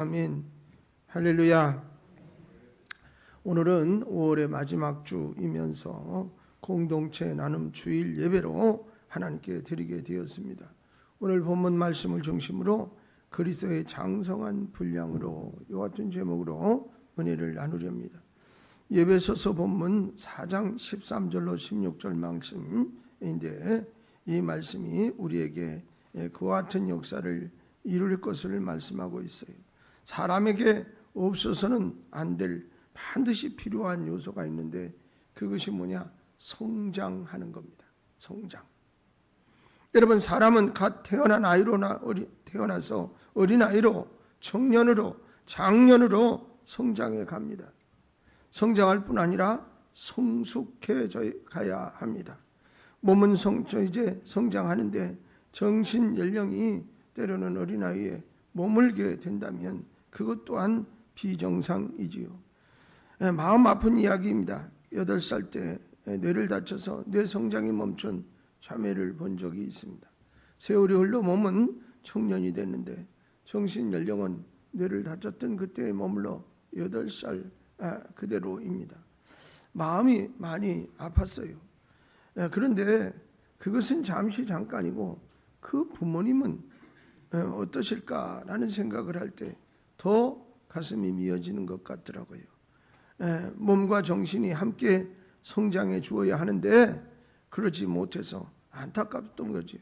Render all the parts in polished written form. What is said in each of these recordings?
아멘. 할렐루야. 오늘은 5월의 마지막 주이면서 공동체 나눔 주일 예배로 하나님께 드리게 되었습니다. 오늘 본문 말씀을 중심으로 그리스도의 장성한 분량으로 이와 같은 제목으로 은혜를 나누렵니다. 예배소서 본문 4장 13절로 16절 말씀인데 이 말씀이 우리에게 그와 같은 역사를 이룰 것을 말씀하고 있어요. 사람에게 없어서는 안 될 반드시 필요한 요소가 있는데 그것이 뭐냐? 성장하는 겁니다. 성장. 여러분, 사람은 갓 태어난 태어나서 어린아이로, 청년으로, 장년으로 성장해 갑니다. 성장할 뿐 아니라 성숙해져 가야 합니다. 몸은 이제 성장하는데 정신 연령이 때로는 어린아이에 머물게 된다면 그것 또한 비정상이지요. 마음 아픈 이야기입니다. 8살 때 뇌를 다쳐서 뇌 성장이 멈춘 자매를 본 적이 있습니다. 세월이 흘러 몸은 청년이 됐는데 정신 연령은 뇌를 다쳤던 그때에 머물러 8살 그대로입니다. 마음이 많이 아팠어요. 그런데 그것은 잠깐이고 그 부모님은 어떠실까라는 생각을 할 때 더 가슴이 미어지는 것 같더라고요. 몸과 정신이 함께 성장해 주어야 하는데 그러지 못해서 안타깝던 거죠.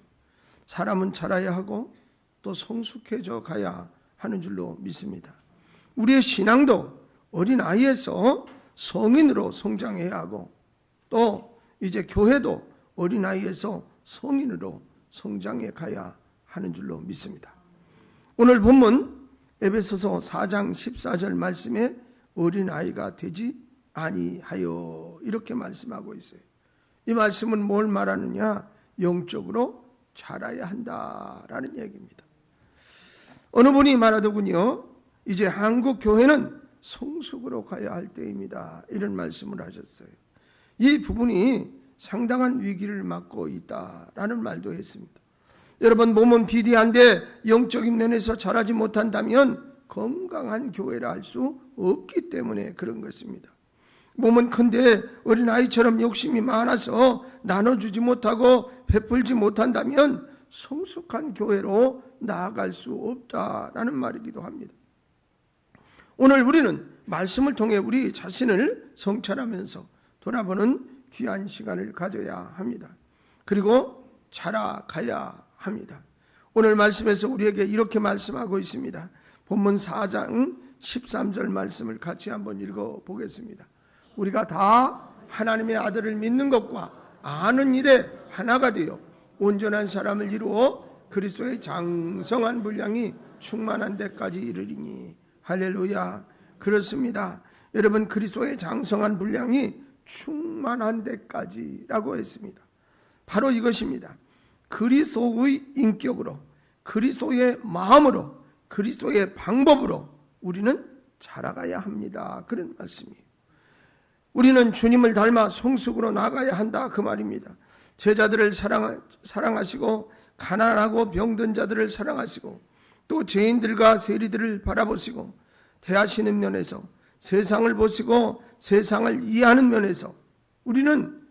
사람은 자라야 하고 또 성숙해져 가야 하는 줄로 믿습니다. 우리의 신앙도 어린아이에서 성인으로 성장해야 하고 또 이제 교회도 어린아이에서 성인으로 성장해 가야 하는 줄로 믿습니다. 오늘 본문 에베소서 4장 14절 말씀에 어린아이가 되지 아니하여 이렇게 말씀하고 있어요. 이 말씀은 뭘 말하느냐? 영적으로 자라야 한다라는 얘기입니다. 어느 분이 말하더군요. 이제 한국 교회는 성숙으로 가야 할 때입니다. 이런 말씀을 하셨어요. 이 부분이 상당한 위기를 맞고 있다라는 말도 했습니다. 여러분, 몸은 비대한데 영적인 면에서 자라지 못한다면 건강한 교회라 할 수 없기 때문에 그런 것입니다. 몸은 큰데 어린아이처럼 욕심이 많아서 나눠주지 못하고 베풀지 못한다면 성숙한 교회로 나아갈 수 없다라는 말이기도 합니다. 오늘 우리는 말씀을 통해 우리 자신을 성찰하면서 돌아보는 귀한 시간을 가져야 합니다. 그리고 자라가야 합니다. 오늘 말씀에서 우리에게 이렇게 말씀하고 있습니다. 본문 4장 13절 말씀을 같이 한번 읽어보겠습니다. 우리가 다 하나님의 아들을 믿는 것과 아는 일에 하나가 되어 온전한 사람을 이루어 그리스도의 장성한 분량이 충만한 데까지 이르리니. 할렐루야. 그렇습니다. 여러분, 그리스도의 장성한 분량이 충만한 데까지라고 했습니다. 바로 이것입니다. 그리스도의 인격으로, 그리스도의 마음으로, 그리스도의 방법으로 우리는 자라가야 합니다. 그런 말씀이에요. 우리는 주님을 닮아 성숙으로 나가야 한다 그 말입니다. 제자들을 사랑하시고 가난하고 병든 자들을 사랑하시고 또 죄인들과 세리들을 바라보시고 대하시는 면에서 세상을 보시고 세상을 이해하는 면에서 우리는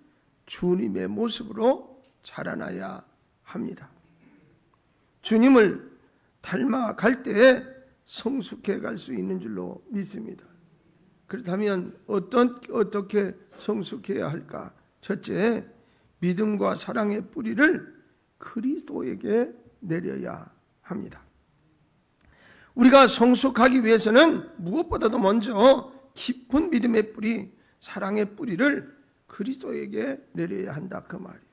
주님의 모습으로 자라나야 합니다. 주님을 닮아갈 때에 성숙해 갈 수 있는 줄로 믿습니다. 그렇다면 어떻게 성숙해야 할까? 첫째, 믿음과 사랑의 뿌리를 그리스도에게 내려야 합니다. 우리가 성숙하기 위해서는 무엇보다도 먼저 깊은 믿음의 뿌리, 사랑의 뿌리를 그리스도에게 내려야 한다 그 말이에요.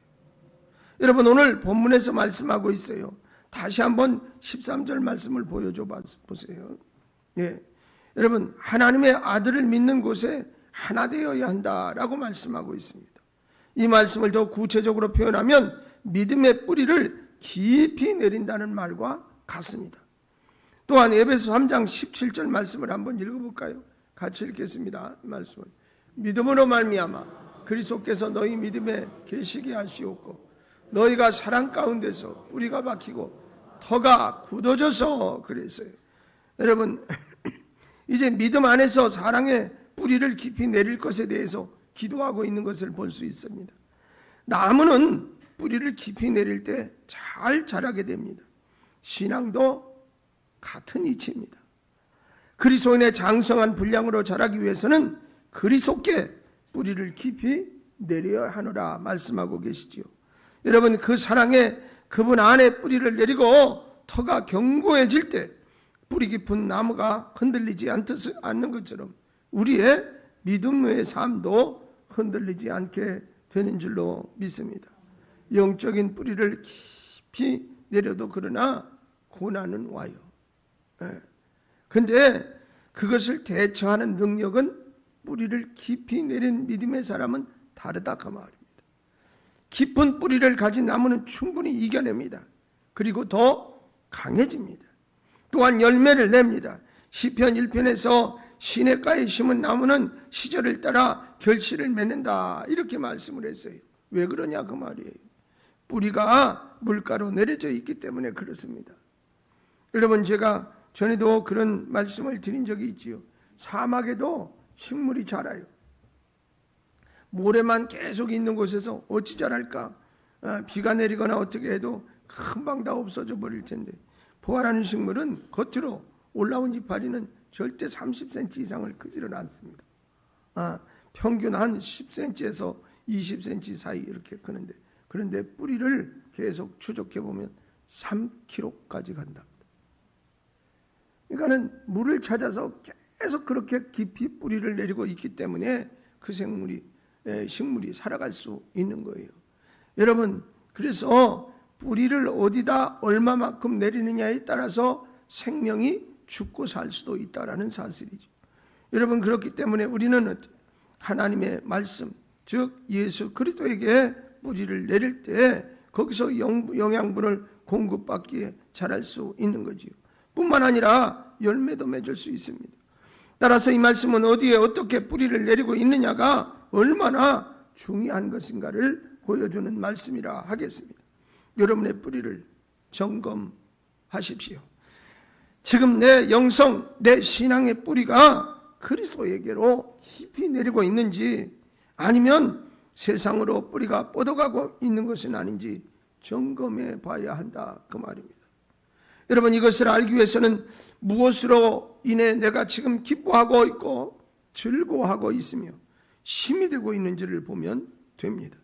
여러분, 오늘 본문에서 말씀하고 있어요. 다시 한번 13절 말씀을 보여줘 보세요. 예. 여러분, 하나님의 아들을 믿는 곳에 하나 되어야 한다라고 말씀하고 있습니다. 이 말씀을 더 구체적으로 표현하면 믿음의 뿌리를 깊이 내린다는 말과 같습니다. 또한 에베소 3장 17절 말씀을 한번 읽어볼까요? 같이 읽겠습니다. 이 말씀을 믿음으로 말미암아 그리스도께서 너희 믿음에 계시게 하시옵고 너희가 사랑 가운데서 뿌리가 박히고 터가 굳어져서 그랬어요. 여러분 이제 믿음 안에서 사랑의 뿌리를 깊이 내릴 것에 대해서 기도하고 있는 것을 볼 수 있습니다. 나무는 뿌리를 깊이 내릴 때 잘 자라게 됩니다. 신앙도 같은 이치입니다. 그리스도인의 장성한 분량으로 자라기 위해서는 그리스도께 뿌리를 깊이 내려야 하노라 말씀하고 계시지요. 여러분 그 사랑에 그분 안에 뿌리를 내리고 터가 견고해질 때 뿌리 깊은 나무가 흔들리지 않는 것처럼 우리의 믿음의 삶도 흔들리지 않게 되는 줄로 믿습니다. 영적인 뿌리를 깊이 내려도 그러나 고난은 와요. 그런데 그것을 대처하는 능력은 뿌리를 깊이 내린 믿음의 사람은 다르다 그 말입니다. 깊은 뿌리를 가진 나무는 충분히 이겨냅니다. 그리고 더 강해집니다. 또한 열매를 냅니다. 시편 1편에서 시냇가에 심은 나무는 시절을 따라 결실을 맺는다 이렇게 말씀을 했어요. 왜 그러냐 그 말이에요. 뿌리가 물가로 내려져 있기 때문에 그렇습니다. 여러분 제가 전에도 그런 말씀을 드린 적이 있지요. 사막에도 식물이 자라요. 모래만 계속 있는 곳에서 어찌 자랄까? 비가 내리거나 어떻게 해도 금방 다 없어져 버릴 텐데 부활하는 식물은 겉으로 올라온 이파리는 절대 30cm 이상을 크지를 않습니다. 평균 한 10cm에서 20cm 사이 이렇게 크는데 그런데 뿌리를 계속 추적해 보면 3km까지 간답니다. 그러니까는 물을 찾아서 계속 그렇게 깊이 뿌리를 내리고 있기 때문에 그 식물이 살아갈 수 있는 거예요. 여러분 그래서 뿌리를 어디다 얼마만큼 내리느냐에 따라서 생명이 죽고 살 수도 있다라는 사실이죠. 여러분 그렇기 때문에 우리는 하나님의 말씀 즉 예수 그리스도에게 뿌리를 내릴 때 거기서 영양분을 공급받기에 자랄 수 있는 거지요. 뿐만 아니라 열매도 맺을 수 있습니다. 따라서 이 말씀은 어디에 어떻게 뿌리를 내리고 있느냐가 얼마나 중요한 것인가를 보여주는 말씀이라 하겠습니다. 여러분의 뿌리를 점검하십시오. 지금 내 영성, 내 신앙의 뿌리가 그리스도에게로 깊이 내리고 있는지 아니면 세상으로 뿌리가 뻗어가고 있는 것은 아닌지 점검해 봐야 한다 그 말입니다. 여러분 이것을 알기 위해서는 무엇으로 인해 내가 지금 기뻐하고 있고 즐거워하고 있으며 힘이 되고 있는지를 보면 됩니다.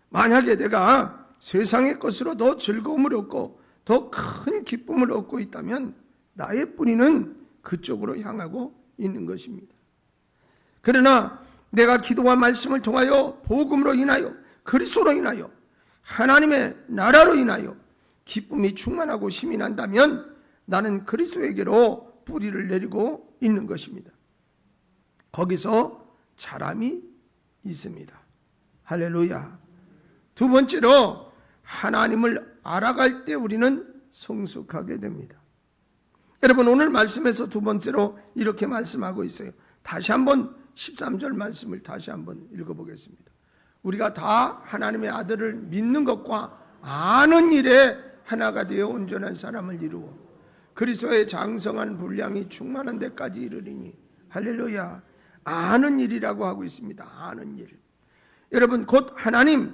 만약에 내가 세상의 것으로 더 즐거움을 얻고 더 큰 기쁨을 얻고 있다면 나의 뿌리는 그쪽으로 향하고 있는 것입니다. 그러나 내가 기도와 말씀을 통하여 복음으로 인하여 그리스도로 인하여 하나님의 나라로 인하여 기쁨이 충만하고 힘이 난다면 나는 그리스도에게로 뿌리를 내리고 있는 것입니다. 거기서 자람이 있습니다. 할렐루야. 두 번째로 하나님을 알아갈 때 우리는 성숙하게 됩니다. 여러분 오늘 말씀에서 두 번째로 이렇게 말씀하고 있어요. 다시 한번 13절 말씀을 다시 한번 읽어보겠습니다. 우리가 다 하나님의 아들을 믿는 것과 아는 일에 하나가 되어 온전한 사람을 이루어 그리스도의 장성한 분량이 충만한 데까지 이르리니 할렐루야. 아는 일이라고 하고 있습니다. 아는 일. 여러분 곧 하나님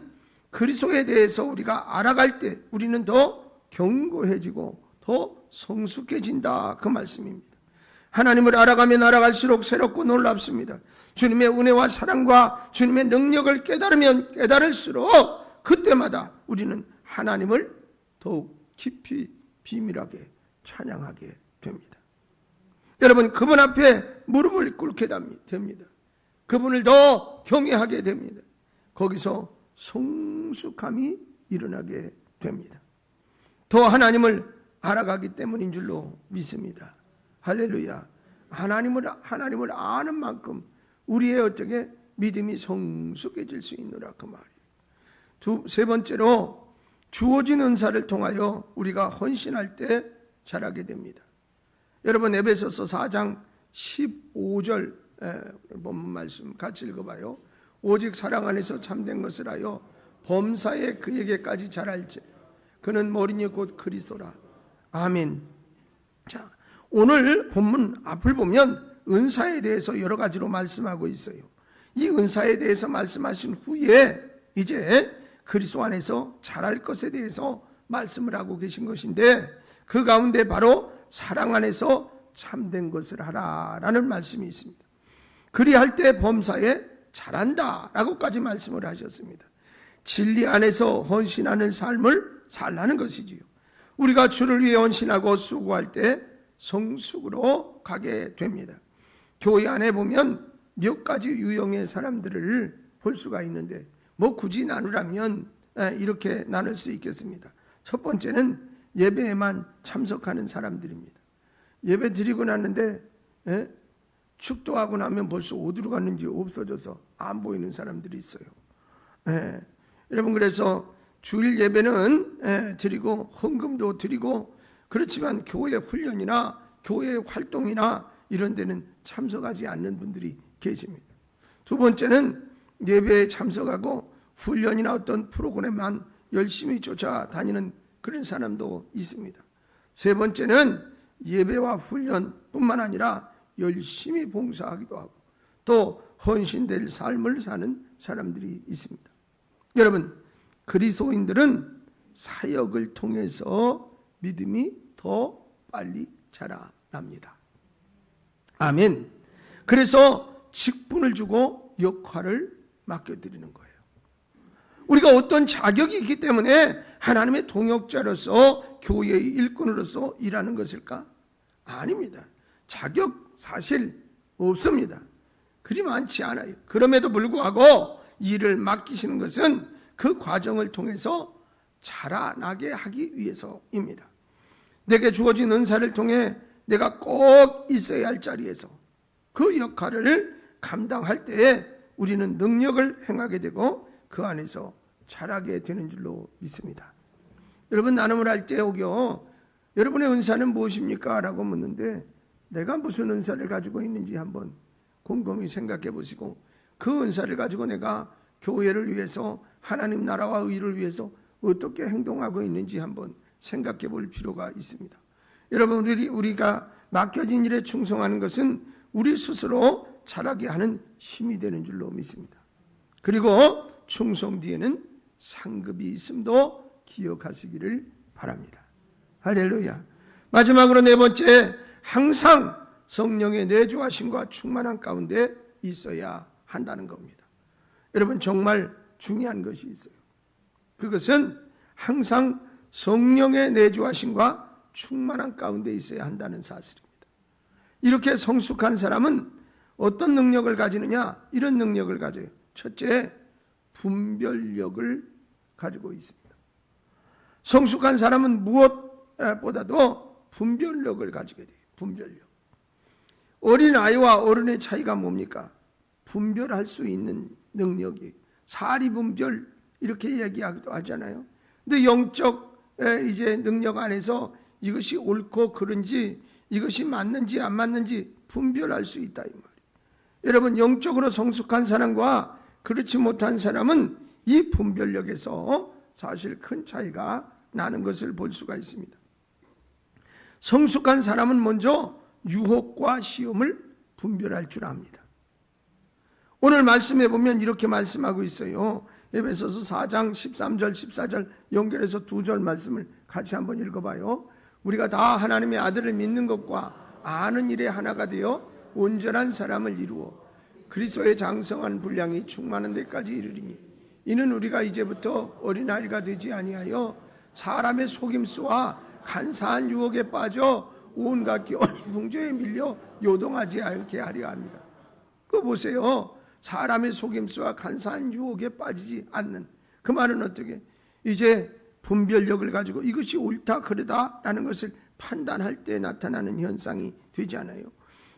그리스도에 대해서 우리가 알아갈 때 우리는 더 견고해지고 더 성숙해진다 그 말씀입니다. 하나님을 알아가면 알아갈수록 새롭고 놀랍습니다. 주님의 은혜와 사랑과 주님의 능력을 깨달으면 깨달을수록 그때마다 우리는 하나님을 더욱 깊이 비밀하게 찬양하게 됩니다. 여러분 그분 앞에 무릎을 꿇게 됩니다. 그분을 더 경외하게 됩니다. 거기서 성숙함이 일어나게 됩니다. 더 하나님을 알아가기 때문인 줄로 믿습니다. 할렐루야. 하나님을 아는 만큼 우리의 어떻게 믿음이 성숙해질 수 있노라 그 말이에요. 세 번째로 주어진 은사를 통하여 우리가 헌신할 때 자라게 됩니다. 여러분 에베소서 4장 15절 본문 말씀 같이 읽어봐요. 오직 사랑 안에서 참된 것을 하여 범사에 그에게까지 자랄지 그는 머리니 곧 그리스도라. 아멘. 자, 오늘 본문 앞을 보면 은사에 대해서 여러 가지로 말씀하고 있어요. 이 은사에 대해서 말씀하신 후에 이제 그리스도 안에서 자랄 것에 대해서 말씀을 하고 계신 것인데, 그 가운데 바로 사랑 안에서 참된 것을 하라라는 말씀이 있습니다. 그리할 때 범사에 자란다 라고까지 말씀을 하셨습니다. 진리 안에서 헌신하는 삶을 살라는 것이지요. 우리가 주를 위해 헌신하고 수고할 때 성숙으로 가게 됩니다. 교회 안에 보면 몇 가지 유형의 사람들을 볼 수가 있는데, 굳이 나누라면 이렇게 나눌 수 있겠습니다. 첫 번째는 예배에만 참석하는 사람들입니다. 예배 드리고 났는데 축도하고 나면 벌써 어디로 갔는지 없어져서 안 보이는 사람들이 있어요. 여러분, 그래서 주일 예배는 드리고 헌금도 드리고, 그렇지만 교회 훈련이나 교회 활동이나 이런 데는 참석하지 않는 분들이 계십니다. 두 번째는 예배에 참석하고 훈련이나 어떤 프로그램만 열심히 쫓아다니는 그런 사람도 있습니다. 세 번째는 예배와 훈련뿐만 아니라 열심히 봉사하기도 하고 또 헌신될 삶을 사는 사람들이 있습니다. 여러분, 그리스도인들은 사역을 통해서 믿음이 더 빨리 자라납니다. 아멘. 그래서 직분을 주고 역할을 맡겨드리는 거예요. 우리가 어떤 자격이 있기 때문에 하나님의 동역자로서 교회의 일꾼으로서 일하는 것일까? 아닙니다. 자격 사실 없습니다. 그리 많지 않아요. 그럼에도 불구하고 일을 맡기시는 것은 그 과정을 통해서 자라나게 하기 위해서입니다. 내게 주어진 은사를 통해 내가 꼭 있어야 할 자리에서 그 역할을 감당할 때에 우리는 능력을 행하게 되고 그 안에서 자라게 되는 줄로 믿습니다. 여러분, 나눔을 할 때 여러분의 은사는 무엇입니까? 라고 묻는데, 내가 무슨 은사를 가지고 있는지 한번 곰곰이 생각해 보시고, 그 은사를 가지고 내가 교회를 위해서, 하나님 나라와 의를 위해서 어떻게 행동하고 있는지 한번 생각해 볼 필요가 있습니다. 여러분, 우리가 맡겨진 일에 충성하는 것은 우리 스스로 자라게 하는 힘이 되는 줄로 믿습니다. 그리고 충성 뒤에는 상급이 있음도 기억하시기를 바랍니다. 할렐루야. 마지막으로 네 번째, 항상 성령의 내주하심과 충만한 가운데 있어야 한다는 겁니다. 여러분, 정말 중요한 것이 있어요. 그것은 항상 성령의 내주하심과 충만한 가운데 있어야 한다는 사실입니다. 이렇게 성숙한 사람은 어떤 능력을 가지느냐? 이런 능력을 가져요. 첫째, 분별력을 가지고 있습니다. 성숙한 사람은 무엇보다도 분별력을 가지게 돼요. 분별력. 어린아이와 어른의 차이가 뭡니까? 분별할 수 있는 능력이, 사리분별 이렇게 얘기하기도 하잖아요. 근데 영적 이제 능력 안에서 이것이 옳고 그른지, 이것이 맞는지 안 맞는지 분별할 수 있다 이 말이에요. 여러분, 영적으로 성숙한 사람과 그렇지 못한 사람은 이 분별력에서 사실 큰 차이가 나는 것을 볼 수가 있습니다. 성숙한 사람은 먼저 유혹과 시험을 분별할 줄 압니다. 오늘 말씀해 보면 이렇게 말씀하고 있어요. 에베소서 4장 13절 14절 연결해서 두 절 말씀을 같이 한번 읽어봐요. 우리가 다 하나님의 아들을 믿는 것과 아는 일에 하나가 되어 온전한 사람을 이루어 그리스도의 장성한 분량이 충만한 데까지 이르리니, 이는 우리가 이제부터 어린아이가 되지 아니하여 사람의 속임수와 간사한 유혹에 빠져 온갖 풍조에 밀려 요동하지 않게 하려 합니다. 그거 보세요. 사람의 속임수와 간사한 유혹에 빠지지 않는, 그 말은 어떻게? 이제 분별력을 가지고 이것이 옳다 그르다라는 것을 판단할 때 나타나는 현상이 되지 않아요.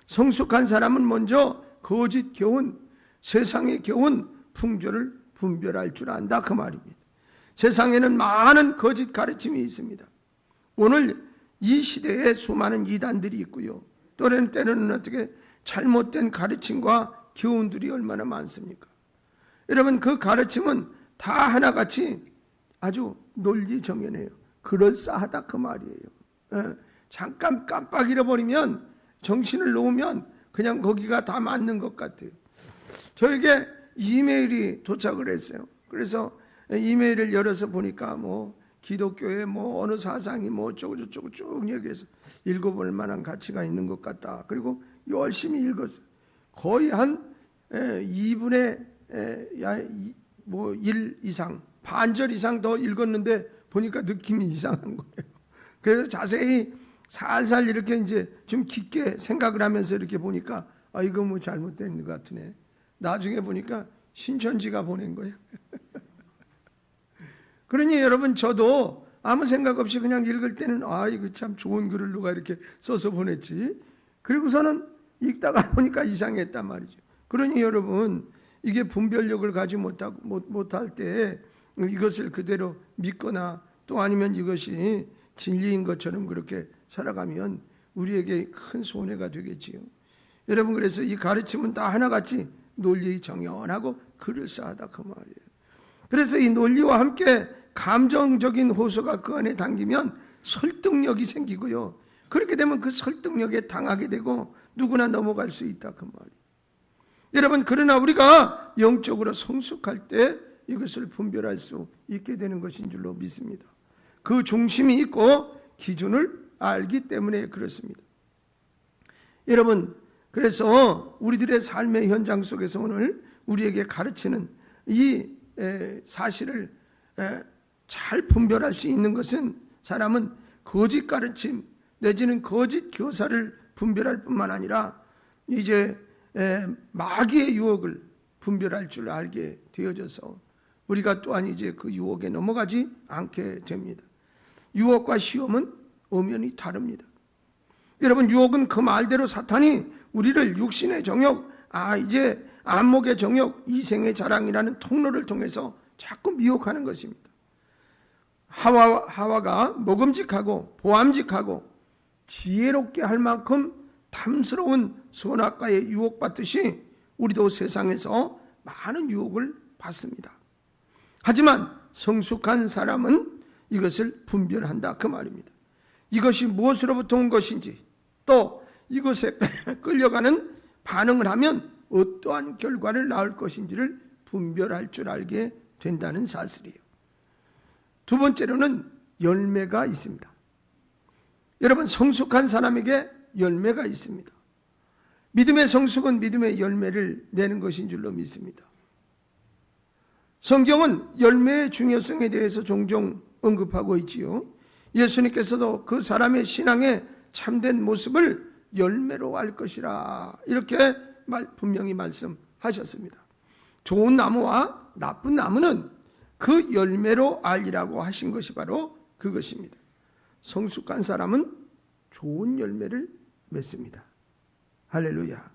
성숙한 사람은 먼저 거짓 교훈, 세상의 교훈, 풍조를 분별할 줄 안다 그 말입니다. 세상에는 많은 거짓 가르침이 있습니다. 오늘 이 시대에 수많은 이단들이 있고요. 때로는 어떻게 잘못된 가르침과 교훈들이 얼마나 많습니까? 여러분, 그 가르침은 다 하나같이 아주 논리정연해요. 그럴싸하다 그 말이에요. 잠깐 깜빡 잃어버리면, 정신을 놓으면 그냥 거기가 다 맞는 것 같아요. 저에게 이메일이 도착을 했어요. 그래서 이메일을 열어서 보니까 기독교의 어느 사상이 어쩌고저쩌고 쭉 얘기해서 읽어볼 만한 가치가 있는 것 같다. 그리고 열심히 읽었어요. 거의 한 2분의 1 이상, 반절 이상 더 읽었는데 보니까 느낌이 이상한 거예요. 그래서 자세히 살살 이렇게 이제 좀 깊게 생각을 하면서 이렇게 보니까 이거 잘못된 것 같으네. 나중에 보니까 신천지가 보낸 거예요. 그러니 여러분, 저도 아무 생각 없이 그냥 읽을 때는 이거 참 좋은 글을 누가 이렇게 써서 보냈지. 그리고서는 읽다가 보니까 이상했단 말이죠. 그러니 여러분, 이게 분별력을 가지 못할 때 이것을 그대로 믿거나 또 아니면 이것이 진리인 것처럼 그렇게 살아가면 우리에게 큰 손해가 되겠지요. 여러분, 그래서 이 가르침은 다 하나같이 논리 정연하고 그럴싸하다 그 말이에요. 그래서 이 논리와 함께 감정적인 호소가 그 안에 담기면 설득력이 생기고요. 그렇게 되면 그 설득력에 당하게 되고 누구나 넘어갈 수 있다 그 말이에요. 여러분, 그러나 우리가 영적으로 성숙할 때 이것을 분별할 수 있게 되는 것인 줄로 믿습니다. 그 중심이 있고 기준을 알기 때문에 그렇습니다. 여러분, 그래서 우리들의 삶의 현장 속에서 오늘 우리에게 가르치는 이 사실을 잘 분별할 수 있는 것은, 사람은 거짓 가르침 내지는 거짓 교사를 분별할 뿐만 아니라 이제 마귀의 유혹을 분별할 줄 알게 되어져서 우리가 또한 이제 그 유혹에 넘어가지 않게 됩니다. 유혹과 시험은 엄연히 다릅니다. 여러분, 유혹은 그 말대로 사탄이 우리를 육신의 정욕, 이제 안목의 정욕, 이생의 자랑이라는 통로를 통해서 자꾸 미혹하는 것입니다. 하와가 먹음직하고 보암직하고 지혜롭게 할 만큼 탐스러운 선악과에 유혹받듯이 우리도 세상에서 많은 유혹을 받습니다. 하지만 성숙한 사람은 이것을 분별한다 그 말입니다. 이것이 무엇으로부터 온 것인지, 또 이것에 끌려가는 반응을 하면 어떠한 결과를 낳을 것인지를 분별할 줄 알게 된다는 사실이에요. 두 번째로는 열매가 있습니다. 여러분, 성숙한 사람에게 열매가 있습니다. 믿음의 성숙은 믿음의 열매를 내는 것인 줄로 믿습니다. 성경은 열매의 중요성에 대해서 종종 언급하고 있지요. 예수님께서도 그 사람의 신앙의 참된 모습을 열매로 알 것이라 이렇게 분명히 말씀하셨습니다. 좋은 나무와 나쁜 나무는 그 열매로 알리라고 하신 것이 바로 그것입니다. 성숙한 사람은 좋은 열매를 맺습니다. 할렐루야.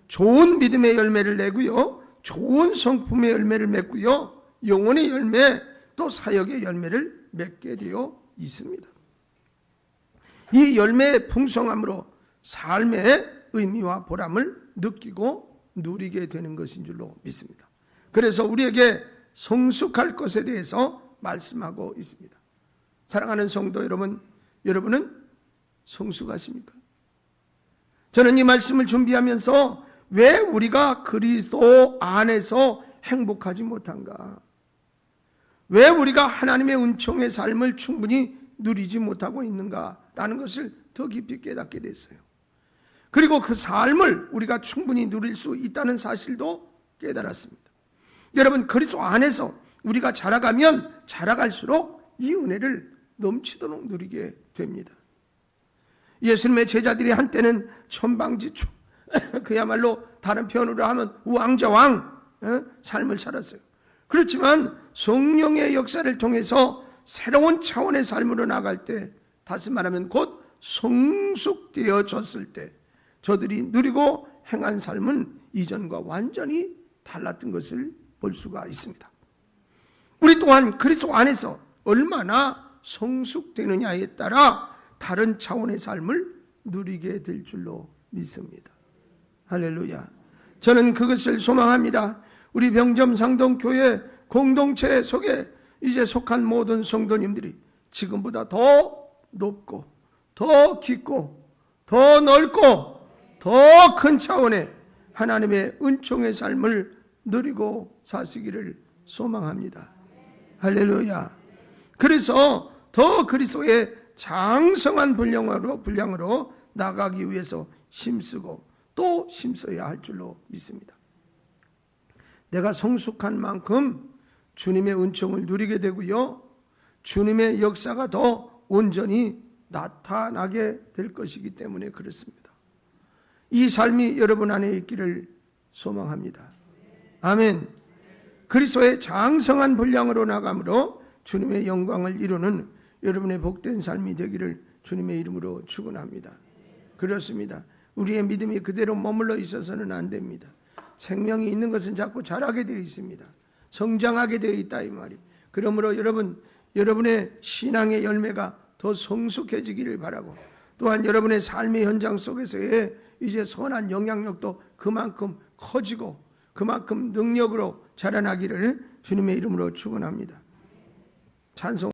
좋은 믿음의 열매를 내고요, 좋은 성품의 열매를 맺고요, 영혼의 열매, 또 사역의 열매를 맺게 되어 있습니다. 이 열매의 풍성함으로 삶의 의미와 보람을 느끼고 누리게 되는 것인 줄로 믿습니다. 그래서 우리에게 성숙할 것에 대해서 말씀하고 있습니다. 사랑하는 성도 여러분, 여러분은 성숙하십니까? 저는 이 말씀을 준비하면서 왜 우리가 그리스도 안에서 행복하지 못한가? 왜 우리가 하나님의 은총의 삶을 충분히 누리지 못하고 있는가라는 것을 더 깊이 깨닫게 됐어요. 그리고 그 삶을 우리가 충분히 누릴 수 있다는 사실도 깨달았습니다. 여러분, 그리스도 안에서 우리가 자라가면 자라갈수록 이 은혜를 넘치도록 누리게 됩니다. 예수님의 제자들이 한때는 천방지축, 그야말로 다른 표현으로 하면 우왕좌왕 삶을 살았어요. 그렇지만 성령의 역사를 통해서 새로운 차원의 삶으로 나갈 때, 다시 말하면 곧 성숙되어졌을 때 저들이 누리고 행한 삶은 이전과 완전히 달랐던 것을 볼 수가 있습니다. 우리 또한 그리스도 안에서 얼마나 성숙되느냐에 따라 다른 차원의 삶을 누리게 될 줄로 믿습니다. 할렐루야. 저는 그것을 소망합니다. 우리 병점 상동교회 공동체 속에 이제 속한 모든 성도님들이 지금보다 더 높고 더 깊고 더 넓고 더 큰 차원의 하나님의 은총의 삶을 누리고 사시기를 소망합니다. 할렐루야. 그래서 더 그리스도의 장성한 분량으로 나가기 위해서 힘쓰고 또 힘써야 할 줄로 믿습니다. 내가 성숙한 만큼 주님의 은총을 누리게 되고요, 주님의 역사가 더 온전히 나타나게 될 것이기 때문에 그렇습니다. 이 삶이 여러분 안에 있기를 소망합니다. 아멘. 그리스도의 장성한 분량으로 나감으로 주님의 영광을 이루는 여러분의 복된 삶이 되기를 주님의 이름으로 축원합니다. 그렇습니다. 우리의 믿음이 그대로 머물러 있어서는 안 됩니다. 생명이 있는 것은 자꾸 자라게 되어 있습니다. 성장하게 되어 있다 이 말이. 그러므로 여러분의 신앙의 열매가 더 성숙해지기를 바라고, 또한 여러분의 삶의 현장 속에서의 이제 선한 영향력도 그만큼 커지고 그만큼 능력으로 자라나기를 주님의 이름으로 축원합니다. 찬송.